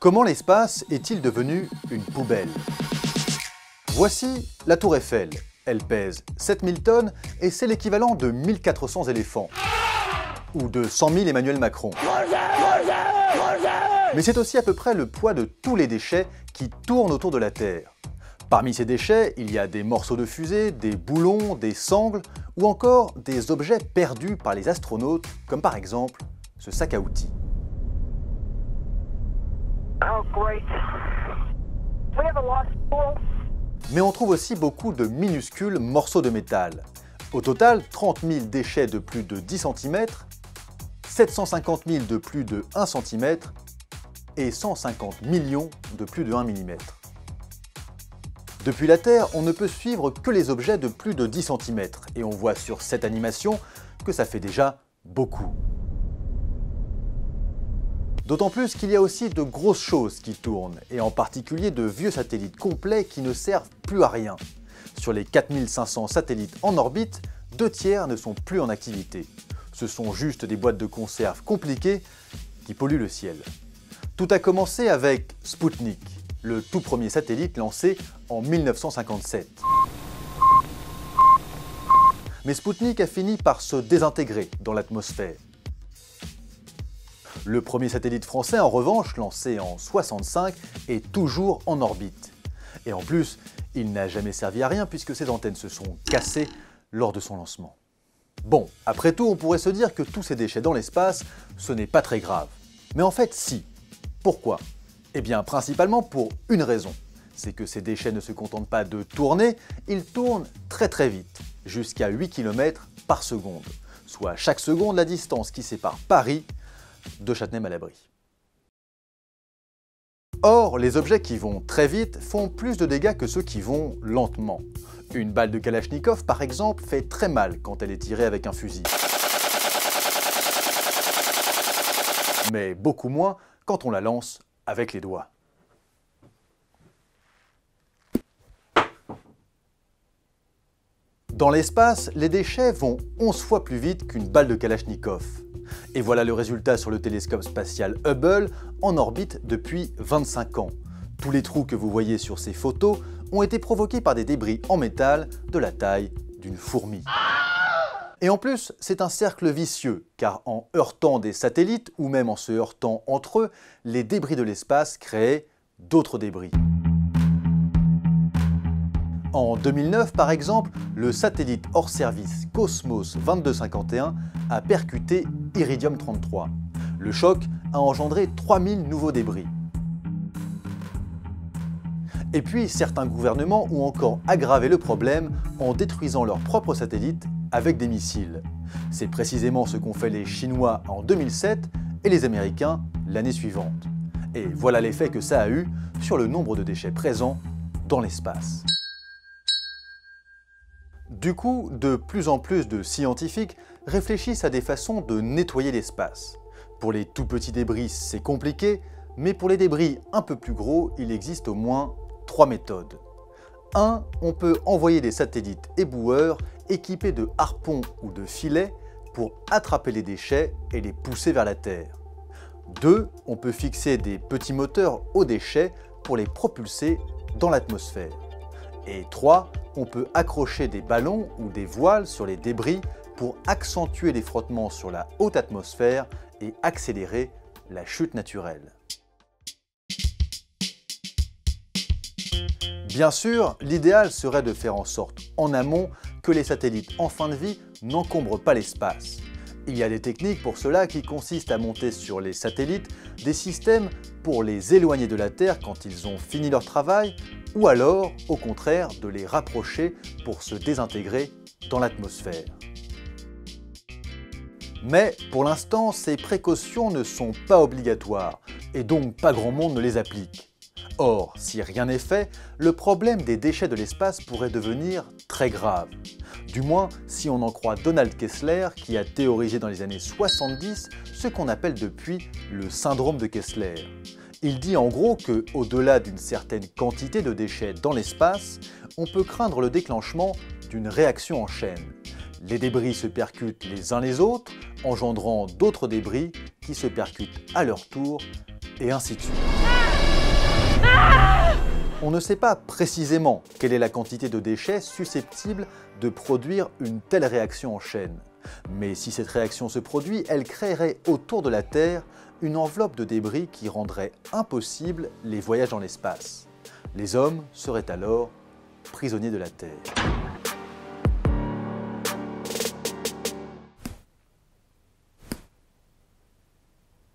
Comment l'espace est-il devenu une poubelle? Voici la Tour Eiffel. Elle pèse 7000 tonnes et c'est l'équivalent de 1400 éléphants. Ou de 100 000 Emmanuel Macron. Mais c'est aussi à peu près le poids de tous les déchets qui tournent autour de la Terre. Parmi ces déchets, il y a des morceaux de fusée, des boulons, des sangles ou encore des objets perdus par les astronautes, comme par exemple ce sac à outils. Oh, great. We have a lost spool. Mais on trouve aussi beaucoup de minuscules morceaux de métal. Au total, 30 000 déchets de plus de 10 cm, 750 000 de plus de 1 cm et 150 millions de plus de 1 mm. Depuis la Terre, on ne peut suivre que les objets de plus de 10 cm et on voit sur cette animation que ça fait déjà beaucoup. D'autant plus qu'il y a aussi de grosses choses qui tournent, et en particulier de vieux satellites complets qui ne servent plus à rien. Sur les 4500 satellites en orbite, 2 tiers ne sont plus en activité. Ce sont juste des boîtes de conserve compliquées qui polluent le ciel. Tout a commencé avec Sputnik, le tout premier satellite lancé en 1957. Mais Sputnik a fini par se désintégrer dans l'atmosphère. Le premier satellite français, en revanche, lancé en 1965, est toujours en orbite. Et en plus, il n'a jamais servi à rien puisque ses antennes se sont cassées lors de son lancement. Bon, après tout, on pourrait se dire que tous ces déchets dans l'espace, ce n'est pas très grave. Mais en fait, si. Pourquoi? Eh bien, principalement pour une raison. C'est que ces déchets ne se contentent pas de tourner, ils tournent très vite, jusqu'à 8 km par seconde, soit chaque seconde la distance qui sépare Paris de Châtenay-Malabry. Or, les objets qui vont très vite font plus de dégâts que ceux qui vont lentement. Une balle de Kalachnikov, par exemple, fait très mal quand elle est tirée avec un fusil. Mais beaucoup moins quand on la lance avec les doigts. Dans l'espace, les déchets vont 11 fois plus vite qu'une balle de Kalachnikov. Et voilà le résultat sur le télescope spatial Hubble, en orbite depuis 25 ans. Tous les trous que vous voyez sur ces photos ont été provoqués par des débris en métal de la taille d'une fourmi. Et en plus, c'est un cercle vicieux, car en heurtant des satellites, ou même en se heurtant entre eux, les débris de l'espace créaient d'autres débris. En 2009, par exemple, le satellite hors service Cosmos 2251 a percuté Iridium 33. Le choc a engendré 3000 nouveaux débris. Et puis, certains gouvernements ont encore aggravé le problème en détruisant leurs propres satellites avec des missiles. C'est précisément ce qu'ont fait les Chinois en 2007 et les Américains l'année suivante. Et voilà l'effet que ça a eu sur le nombre de déchets présents dans l'espace. Du coup, de plus en plus de scientifiques réfléchissent à des façons de nettoyer l'espace. Pour les tout petits débris, c'est compliqué, mais pour les débris un peu plus gros, il existe au moins 3 méthodes. 1. On peut envoyer des satellites éboueurs équipés de harpons ou de filets pour attraper les déchets et les pousser vers la Terre. 2. On peut fixer des petits moteurs aux déchets pour les propulser dans l'atmosphère. Et 3. On peut accrocher des ballons ou des voiles sur les débris pour accentuer les frottements sur la haute atmosphère et accélérer la chute naturelle. Bien sûr, l'idéal serait de faire en sorte, en amont, que les satellites en fin de vie n'encombrent pas l'espace. Il y a des techniques pour cela qui consistent à monter sur les satellites des systèmes pour les éloigner de la Terre quand ils ont fini leur travail, ou alors, au contraire, de les rapprocher pour se désintégrer dans l'atmosphère. Mais pour l'instant, ces précautions ne sont pas obligatoires, et donc pas grand monde ne les applique. Or, si rien n'est fait, le problème des déchets de l'espace pourrait devenir très grave. Du moins, si on en croit Donald Kessler, qui a théorisé dans les années 70 ce qu'on appelle depuis le syndrome de Kessler. Il dit en gros que, au-delà d'une certaine quantité de déchets dans l'espace, on peut craindre le déclenchement d'une réaction en chaîne. Les débris se percutent les uns les autres, engendrant d'autres débris qui se percutent à leur tour, et ainsi de suite. On ne sait pas précisément quelle est la quantité de déchets susceptible de produire une telle réaction en chaîne. Mais si cette réaction se produit, elle créerait autour de la Terre une enveloppe de débris qui rendrait impossible les voyages dans l'espace. Les hommes seraient alors prisonniers de la Terre.